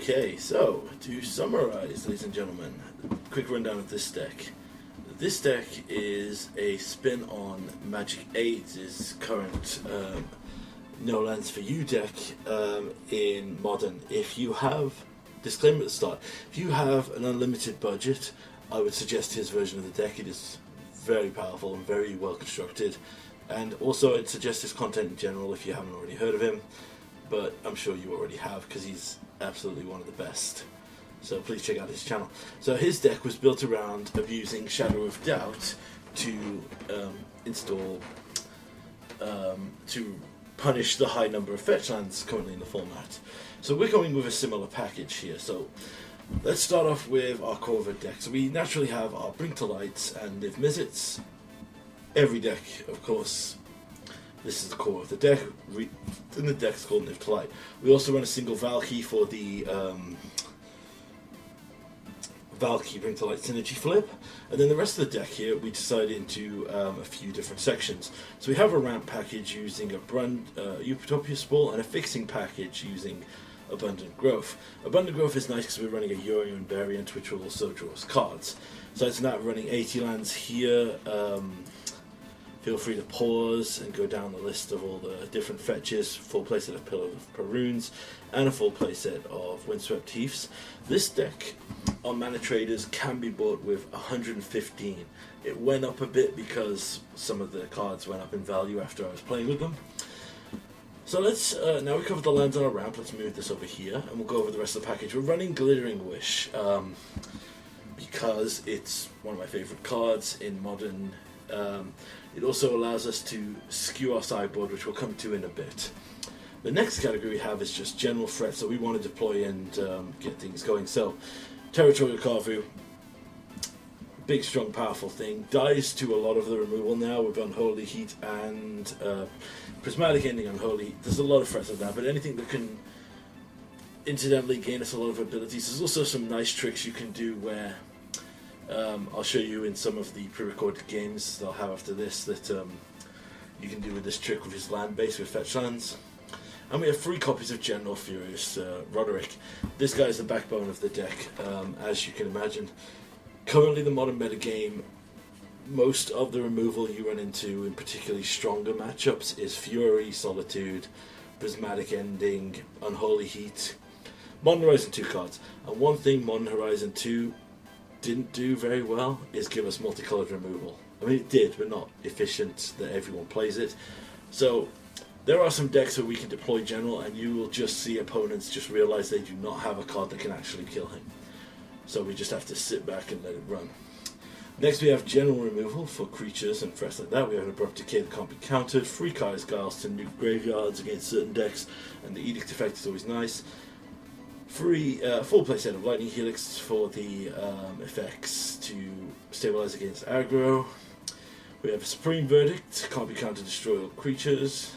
Okay, so to summarize, ladies and gentlemen, quick rundown of this deck. This deck is a spin on Magic 8's current No Lands for You deck in Modern. If you have, disclaimer at the start, if you have an unlimited budget, I would suggest his version of the deck. It is very powerful and very well constructed. And also I'd suggest his content in general if you haven't already heard of him. But I'm sure you already have because he's absolutely one of the best. So please check out his channel. So his deck was built around abusing Shadow of Doubt to install, to punish the high number of fetch lands currently in the format. So we're going with a similar package here. So let's start off with our core of a deck. So we naturally have our Bring to Lights and Live Mizzets. Every deck, of course, this is the core of the deck, and the deck's called Live to Light. We also run a single Valky for the Valky Bring to Light synergy flip, and then the rest of the deck here we divided into a few different sections. So we have a ramp package using a Utopia Spore and a fixing package using Abundant Growth. Abundant Growth is nice because we're running a Urian variant which will also draw us cards. So it's not running 80 lands here. Feel free to pause and go down the list of all the different fetches, full playset of Pillar of Perunes, and a full playset of Windswept Heaths. This deck on Mana Traders can be bought with 115. It went up a bit because some of the cards went up in value after I was playing with them. So let's, now we covered the lands on our ramp, let's move this over here, and we'll go over the rest of the package. We're running Glittering Wish, because it's one of my favourite cards in Modern. It also allows us to skew our sideboard, which we'll come to in a bit. The next category we have is just general threats that we want to deploy and get things going. So, Territorial Karvu, big, strong, powerful thing, dies to a lot of the removal now with Unholy Heat and Prismatic Ending Unholy Heat. There's a lot of threats of that, but anything that can incidentally gain us a lot of abilities. There's also some nice tricks you can do where I'll show you in some of the pre-recorded games that I'll have after this that you can do with this trick with his land base with fetch lands. And we have 3 copies of General Furious Roderick. This guy is the backbone of the deck, as you can imagine. Currently the Modern metagame, most of the removal you run into in particularly stronger matchups is Fury, Solitude, Prismatic Ending, Unholy Heat, Modern Horizon 2 cards. And one thing Modern Horizon 2 didn't do very well is give us multicolored removal. I mean, it did, but not efficient that everyone plays it. So there are some decks where we can deploy General and you will just see opponents just realize they do not have a card that can actually kill him. So we just have to sit back and let it run. Next we have General Removal for creatures and threats like that. We have an Abrupt Decay that can't be countered, 3 Kai's Giles to nuke graveyards against certain decks, and the Edict effect is always nice. 3 full playset of Lightning Helix for the effects to stabilize against aggro. We have a Supreme Verdict, can't be counter destroy all creatures.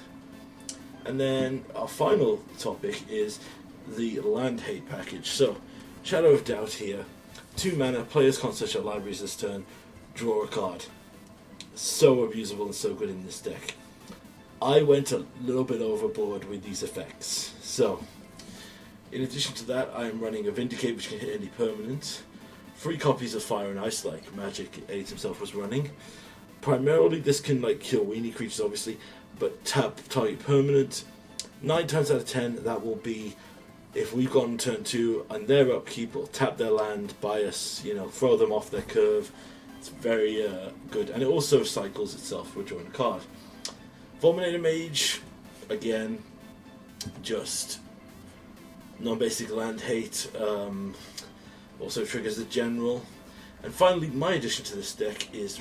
And then our final topic is the Land Hate package. So, Shadow of Doubt here, 2 mana, players can't search their libraries this turn, draw a card. So abusable and so good in this deck. I went a little bit overboard with these effects. So, in addition to that, I am running a Vindicate, which can hit any permanent. 3 copies of Fire and Ice, like Magic 8 himself was running. Primarily, this can kill weenie creatures, obviously, but tap target permanent. 9 times out of 10, that will be if we've gone turn 2 and their upkeep will tap their land, bias, throw them off their curve. It's very good, and it also cycles itself for drawing a card. Fulminator Mage, again, just non-basic land hate, also triggers the General. And finally, my addition to this deck is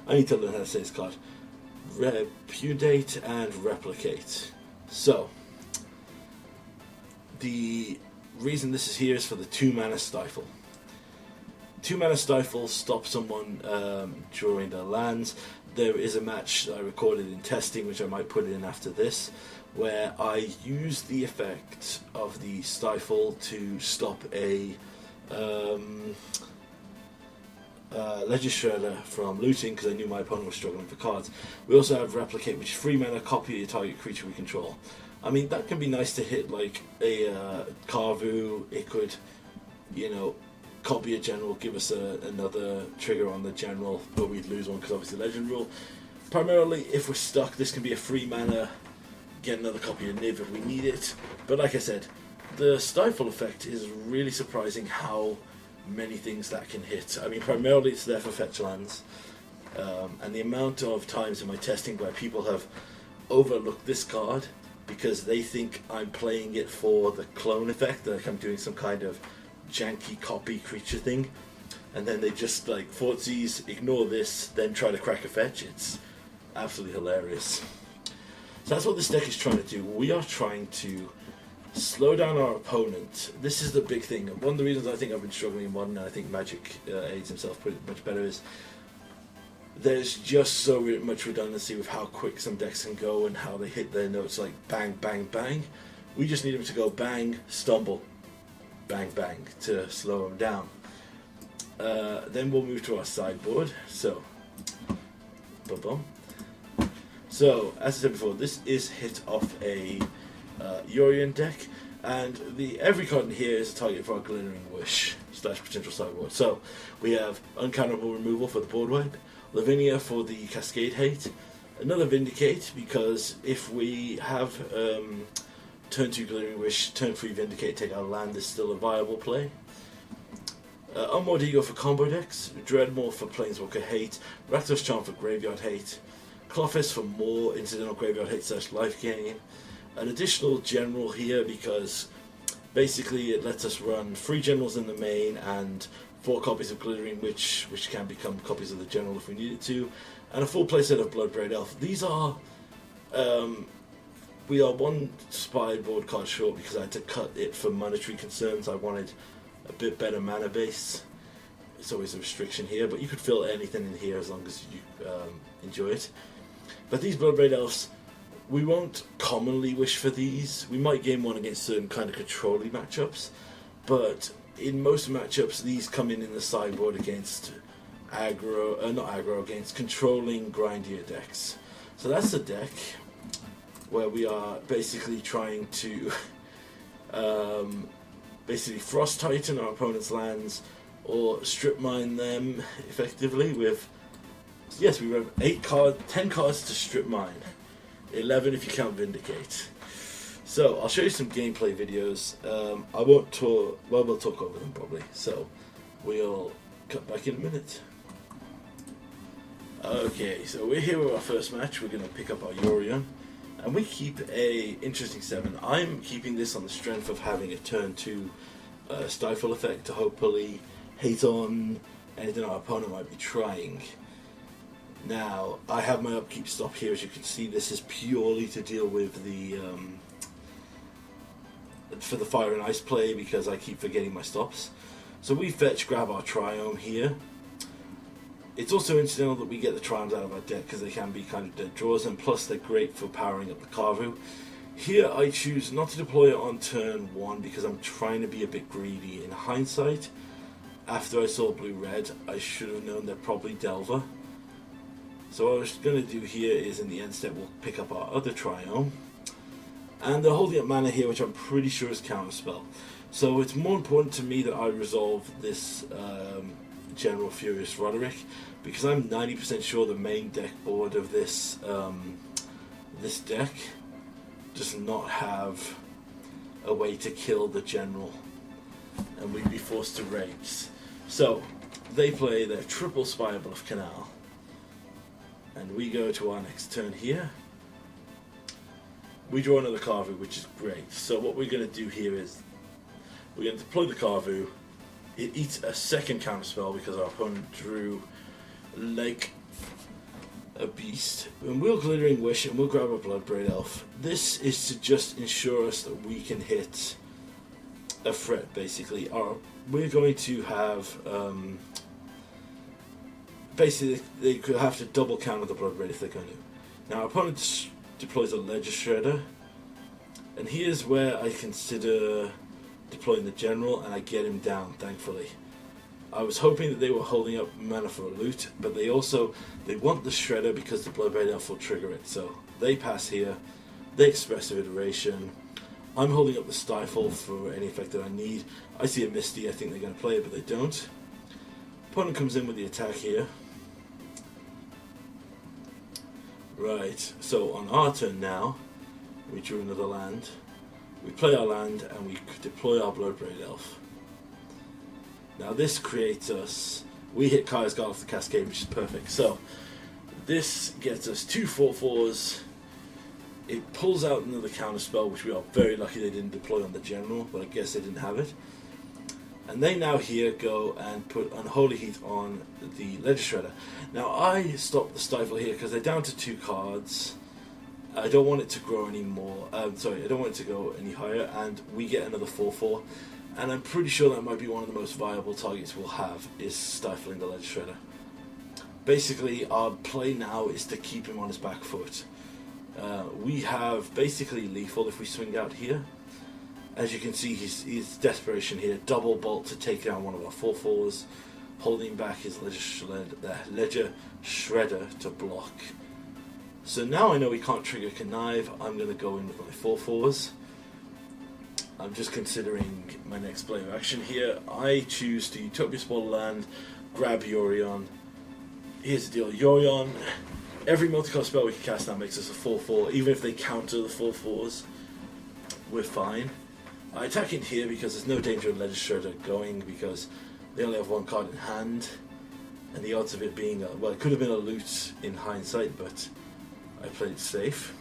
I need to learn how to say this card. Repudiate and Replicate. So, the reason this is here is for the 2 mana Stifle. 2 mana Stifle stops someone drawing their lands. There is a match that I recorded in testing, which I might put in after this, where I used the effect of the Stifle to stop a Ledger Shredder from looting because I knew my opponent was struggling for cards. We also have Replicate, which is 3 mana, copy a target creature we control. I mean, that can be nice to hit like a Carvu. It could, you know, copy a general, give us another trigger on the general, but we'd lose one because obviously legend rule. Primarily, if we're stuck, this can be a free mana, get another copy of Niv if we need it. But like I said, the Stifle effect is really surprising how many things that can hit. I mean, primarily it's there for fetch lands, and the amount of times in my testing where people have overlooked this card because they think I'm playing it for the clone effect, like I'm doing some kind of janky copy creature thing, and then they just like Fortsies, ignore this, then try to crack a fetch. It's absolutely hilarious. So that's what this deck is trying to do. We are trying to slow down our opponent. This is the big thing. One of the reasons I think I've been struggling in Modern, and I think Magic aids himself pretty much better, is there's just so much redundancy with how quick some decks can go and how they hit their notes like bang, bang, bang. We just need them to go bang, stumble, bang, bang to slow them down. Then we'll move to our sideboard. So, boom. So, as I said before, this is hit off a Yorion deck, and every card in here is a target for our Glittering Wish / potential sideboard. So, we have Uncountable Removal for the board wipe, Lavinia for the Cascade Hate, another Vindicate, because if we have turn 2 Glittering Wish, turn 3 Vindicate, take our land is still a viable play. MTGO for combo decks, Dreadmore for Planeswalker Hate, Rakdos Charm for Graveyard Hate, Clothis for more incidental Graveyard Hate / life gain, an additional general here because basically it lets us run 3 generals in the main and 4 copies of Glittering Witch, which can become copies of the general if we need it to, and a full playset of Bloodbraid Elf. These are we are one sideboard card short because I had to cut it for monetary concerns. I wanted a bit better mana base. It's always a restriction here, but you could fill anything in here as long as you enjoy it. But these Bloodbraid Elves, we won't commonly wish for these. We might game one against certain kind of control-y matchups, but in most matchups these come in the sideboard against against controlling grindier decks. So that's the deck where we are basically trying to basically Frost Titan our opponent's lands or strip mine them effectively with, yes, we have 10 cards to strip mine, 11 if you count Vindicate. So I'll show you some gameplay videos. I won't talk, well, we'll talk over them probably, so we'll cut back in a minute. Okay, so we're here with our first match. We're going to pick up our Yorion, and we keep a interesting 7. I'm keeping this on the strength of having a turn 2 Stifle effect to hopefully hate on anything our opponent might be trying. Now, I have my upkeep stop here. As you can see, this is purely to deal with the for the Fire and Ice play because I keep forgetting my stops. So we fetch, grab our Triome here. It's also incidental that we get the Triomes out of our deck because they can be kind of dead draws, and plus they're great for powering up the Carvu. Here I choose not to deploy it on turn 1 because I'm trying to be a bit greedy. In hindsight, after I saw blue-red, I should have known they're probably Delver. So what I was going to do here is in the end step we'll pick up our other Triome. And they're holding up mana here, which I'm pretty sure is Counterspell. So it's more important to me that I resolve this General Furious Roderick, because I'm 90% sure the main deck board of this this deck does not have a way to kill the General, and we'd be forced to raise. So they play their triple Spirebluff of Canal, and we go to our next turn here. We draw another Carvu, which is great. So what we're going to do here is we're going to deploy the Carvu. It eats a second counterspell because our opponent drew like a beast. And we'll Glittering Wish and we'll grab a Bloodbraid Elf. This is to just ensure us that we can hit a threat, basically. We're going to have basically they could have to double counter the Bloodbraid if they're going to. Now our opponent deploys a Ledger Shredder, and here's where I consider deploying the General, and I get him down, thankfully. I was hoping that they were holding up mana for a loot, but they want the Shredder because the Bloodbraid Elf will trigger it, so they pass here. They express their iteration. I'm holding up the Stifle for any effect that I need. I see a Misty, I think they're going to play it, but they don't. Opponent comes in with the attack here. Right, so on our turn now, we drew another land. We play our land and we deploy our Bloodbraid Elf. Now this creates us, we hit Kaya's Guard off the Cascade, which is perfect. So this gets us 2 4/4s. It pulls out another counter spell, which we are very lucky they didn't deploy on the general, but I guess they didn't have it. And they now here go and put Unholy Heat on the Ledger Shredder. Now I stopped the Stifle here because they're down to 2 cards. I don't want it to grow anymore. I don't want it to go any higher, and we get another 4/4. And I'm pretty sure that might be one of the most viable targets we'll have, is stifling the Ledger Shredder. Basically, our play now is to keep him on his back foot. We have basically lethal if we swing out here. As you can see, his desperation here, double bolt to take down one of our 4/4s, holding back his Ledger Shredder to block. So now I know he can't trigger Connive. I'm going to go in with my 4/4s. I'm just considering my next play of action here. I choose to Utopia Spoil land, grab Yorion. Here's the deal, Yorion, every multi-cost spell we can cast now makes us a 4/4, even if they counter the 4/4s, we're fine. I attack in here because there's no danger of Ledger Shredder going, because they only have 1 card in hand, and the odds of it being, well, it could have been a loot in hindsight, but I played it safe.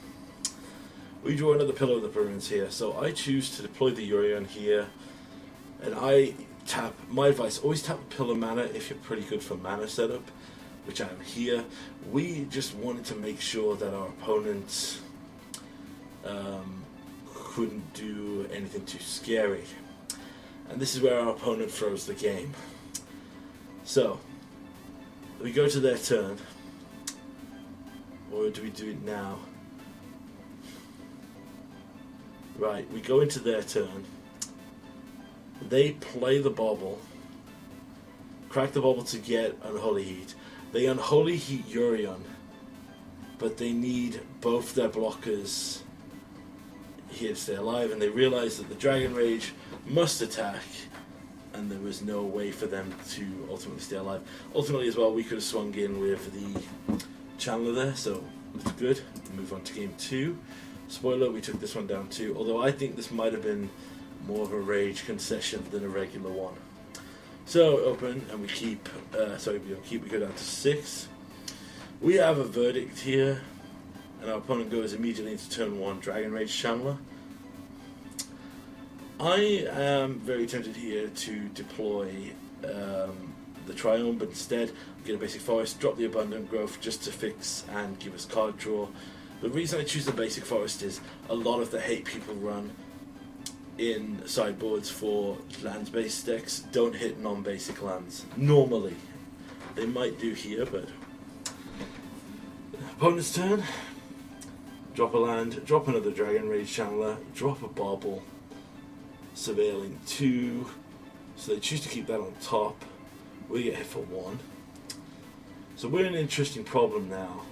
We draw another Pillar of the Pyramids here, so I choose to deploy the Yorion here, and I tap, my advice, always tap a Pillar mana if you're pretty good for mana setup, which I am here. We just wanted to make sure that our opponent couldn't do anything too scary. And this is where our opponent throws the game. So, we go to their turn, or do we do it now? Right, we go into their turn. They play the bauble, crack the bauble to get Unholy Heat. They Unholy Heat Yorion, but they need both their blockers here to stay alive, and they realize that the Dragon Rage must attack, and there was no way for them to ultimately stay alive. Ultimately as well, we could have swung in with the Chandler there, so it's good. Move on to game 2. Spoiler, we took this one down too, although I think this might have been more of a rage concession than a regular one. So open, and we keep, we don't keep, we go down to 6. We have a verdict here, and our opponent goes immediately into turn 1, Dragon Rage Chandler. I am very tempted here to deploy the Triome, but instead get a basic forest, drop the Abundant Growth just to fix and give us card draw. The reason I choose the basic forest is a lot of the hate people run in sideboards for lands-based decks don't hit non-basic lands. Normally. They might do here, but... Opponent's turn. Drop a land, drop another Dragon Rage Chandler, drop a Bauble, Surveilling 2. So they choose to keep that on top. We get hit for 1. So we're in an interesting problem now.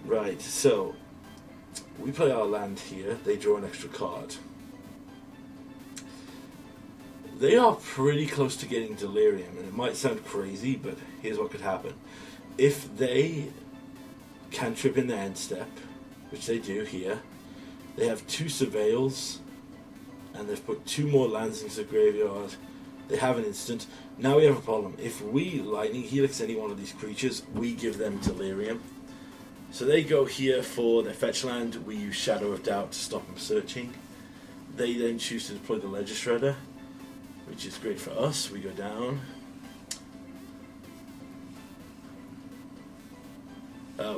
Right, so we play our land here, they draw an extra card. They are pretty close to getting Delirium, and it might sound crazy, but here's what could happen. If they cantrip in their end step, which they do here, they have 2 Surveils, and they've put 2 more lands into the graveyard. They have an instant. Now we have a problem. If we Lightning Helix any one of these creatures, we give them Delirium. So they go here for their fetch land. We use Shadow of Doubt to stop them searching. They then choose to deploy the Ledger Shredder, which is great for us. We go down.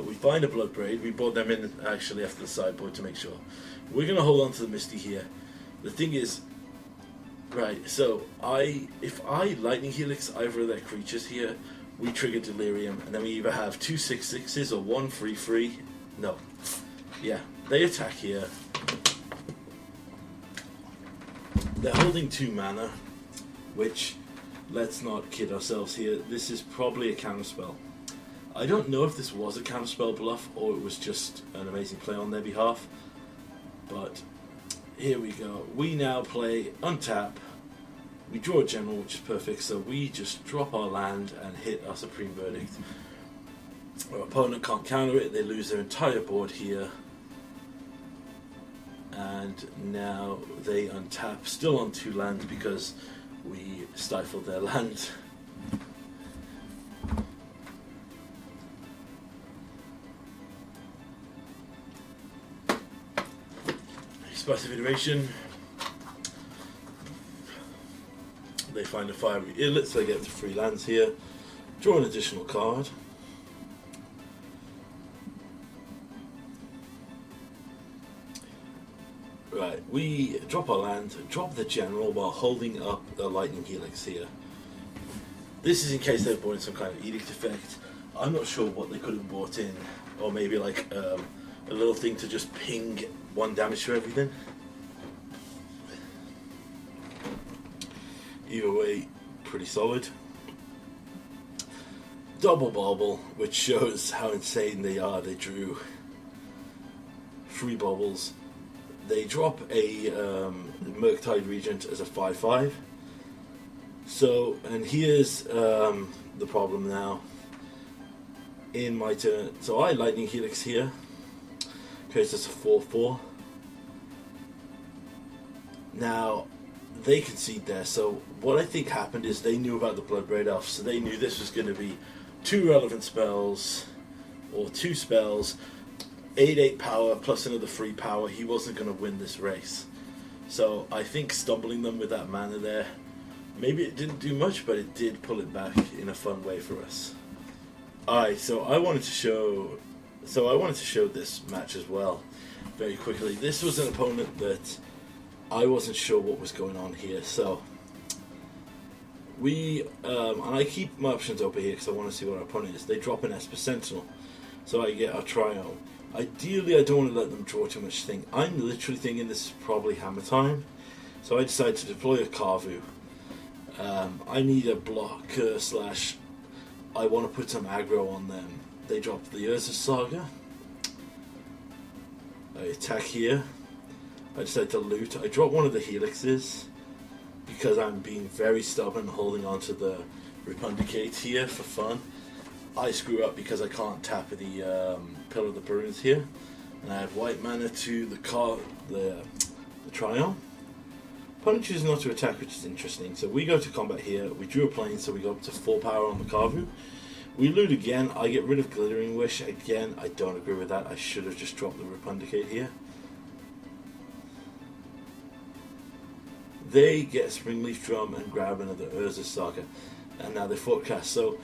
We find a Bloodbraid. We brought them in actually after the sideboard to make sure. We're going to hold on to the Misty here. The thing is, right, so if I Lightning Helix either of their creatures here, we trigger Delirium, and then we either have 2 6/6s or 1 3/3. No. Yeah, they attack here. They're holding 2 mana, which, let's not kid ourselves here, this is probably a counterspell. I don't know if this was a counterspell bluff or it was just an amazing play on their behalf, but here we go. We now play untap. We draw a general, which is perfect, so we just drop our land and hit our Supreme Verdict. Our opponent can't counter it, they lose their entire board here. And now they untap, still on 2 lands because we stifled their land. Expressive iteration. They find a fiery illet, so they get to 3 lands here. Draw an additional card. Right, we drop our land, drop the general while holding up a lightning helix here. This is in case they've brought in some kind of edict effect. I'm not sure what they could have brought in, or maybe like a little thing to just ping 1 damage to everything. Either way, pretty solid. Double bobble, which shows how insane they are. They drew 3 bobbles. They drop a Murktide Regent as a 5/5. So, and here's the problem now. In my turn, so I Lightning Helix here. Creates us a 4/4. Now, they concede there, so what I think happened is they knew about the Bloodbraid Elf, so they knew this was going to be 2 relevant spells, or 2 spells, 8/8 power plus another 3 power. He wasn't going to win this race. So I think stumbling them with that mana there, maybe it didn't do much, but it did pull it back in a fun way for us. Alright, so I wanted to show this match as well, very quickly. This was an opponent that I wasn't sure what was going on here, so we, and I keep my options open here because I want to see what our opponent is. They drop an Esper Sentinel, so I get our Triome. Ideally, I don't want to let them draw too much thing. I'm literally thinking this is probably hammer time, so I decided to deploy a Kavu. I need a blocker slash I want to put some aggro on them. They drop the Urza Saga. I attack here. I decide to loot. I drop one of the Helixes because I'm being very stubborn, holding on to the Repundicate here for fun. I screw up because I can't tap the Pillar of the Bruins here, and I have white mana to the Triome. Opponent chooses not to attack, which is interesting. So we go to combat here. We drew a plane, so we go up to 4 power on the Kavu. We loot again. I get rid of Glittering Wish again. I don't agree with that. I should have just dropped the Repundicate here. They get Springleaf Drum and grab another Urza Saga, and now they forecast. So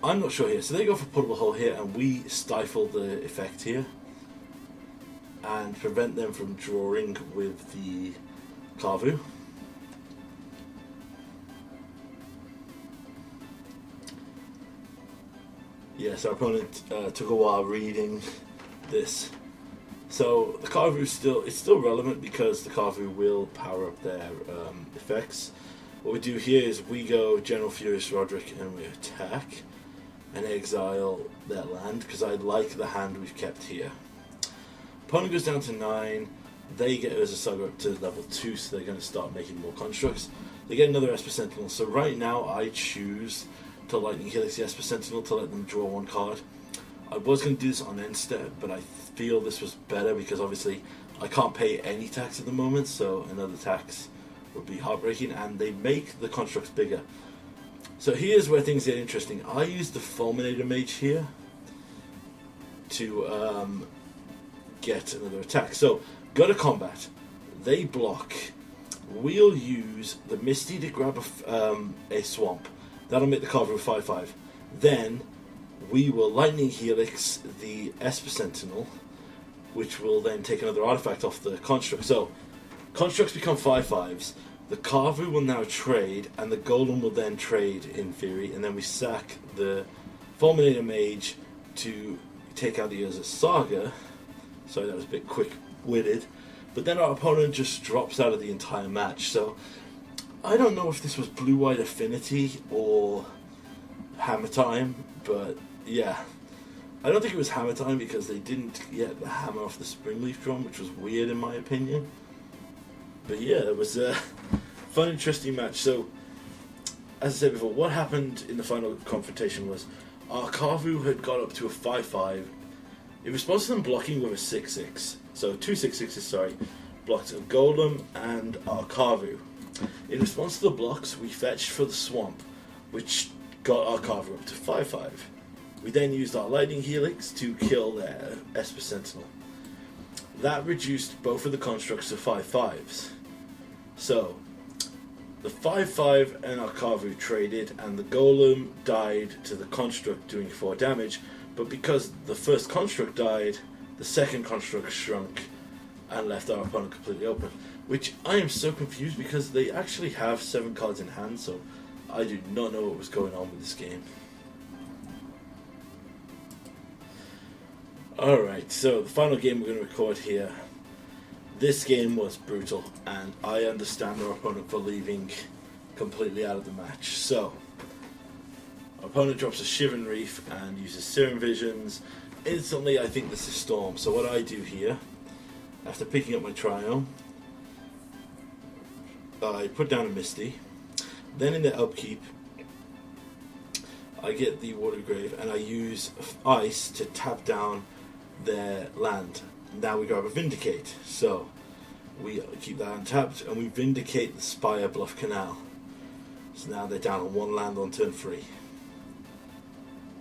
I'm not sure here. So they go for Puttable Hole here, and we stifle the effect here and prevent them from drawing with the Kavu. Yes, our opponent took a while reading this. So the Kavu it's still relevant because the Kavu will power up their effects. What we do here is we go General Furious Roderick and we attack and exile their land because I like the hand we've kept here. Opponent goes down to 9. They get Urza Saga up to level 2, so they're going to start making more constructs. They get another Esper Sentinel. So right now I choose to Lightning Helix the Esper Sentinel to let them draw 1 card. I was going to do this on end step, but I feel this was better because obviously I can't pay any tax at the moment, so another tax would be heartbreaking, and they make the constructs bigger. So here's where things get interesting. I use the Fulminator Mage here to get another attack. So go to combat. They block. We'll use the Misty to grab a swamp. That'll make the Kavu 5/5. Then we will Lightning Helix the Esper Sentinel, which will then take another artifact off the construct. So constructs become 5/5s. The Kavu will now trade, and the Golem will then trade in theory, and then we sack the Fulminator Mage to take out the Urza Saga. Sorry, that was a bit quick-witted. But then our opponent just drops out of the entire match. So I don't know if this was Blue-White Affinity or Hammer Time, but yeah, I don't think it was hammer time because they didn't get the hammer off the Springleaf drum, which was weird in my opinion. But yeah, it was a fun, interesting match. So, as I said before, what happened in the final confrontation was our Carvu had got up to a 5-5. In response to them blocking with a 6-6, so 2 6-6s, sorry, blocked a Golem and our Carvu. In response to the blocks, we fetched for the Swamp, which got our Carvu up to 5-5. We then used our Lightning Helix to kill their Esper Sentinel. That reduced both of the constructs to 5-5s. So, the 5-5 and our Carvu traded, and the Golem died to the construct doing 4 damage, but because the first construct died, the second construct shrunk and left our opponent completely open. Which I am so confused because they actually have 7 cards in hand, so I do not know what was going on with this game. Alright, so the final game we're going to record here. This game was brutal, and I understand our opponent for leaving completely out of the match. So, our opponent drops a Shivan Reef and uses Serum Visions. Instantly, I think this is Storm. So what I do here, after picking up my Triome, I put down a Misty. Then in the upkeep, I get the Water Grave, and I use Ice to tap down their land. Now we grab a Vindicate, so we keep that untapped and we Vindicate the Spire Bluff Canal. So now they're down on 1 land on turn 3.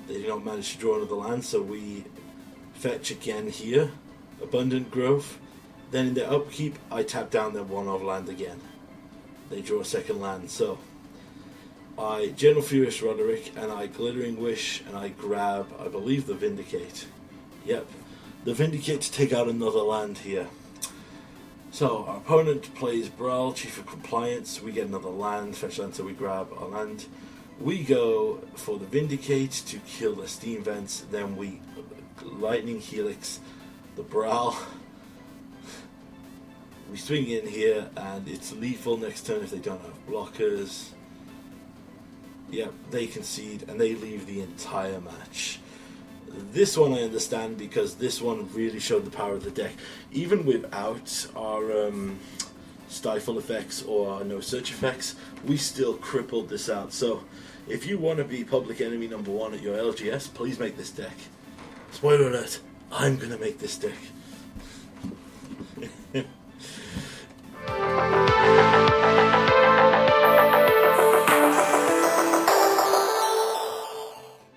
They do not manage to draw another land, so we fetch again here, Abundant Growth. Then in their upkeep, I tap down their 1-of land again. They draw a second land, so I General Furious Roderick and I Glittering Wish and I grab, I believe, the Vindicate. Yep. The Vindicate to take out another land here. So our opponent plays Brawl, Chief of Compliance. We get another land, fetch land, so we grab our land. We go for the Vindicate to kill the Steam Vents. Then we Lightning Helix the Brawl. We swing in here and it's lethal next turn if they don't have blockers. Yep, they concede and they leave the entire match. This one I understand because this one really showed the power of the deck. Even without our Stifle effects or our No Search effects, we still crippled this out. So if you want to be public enemy number 1 at your LGS, please make this deck. Spoiler alert, I'm going to make this deck.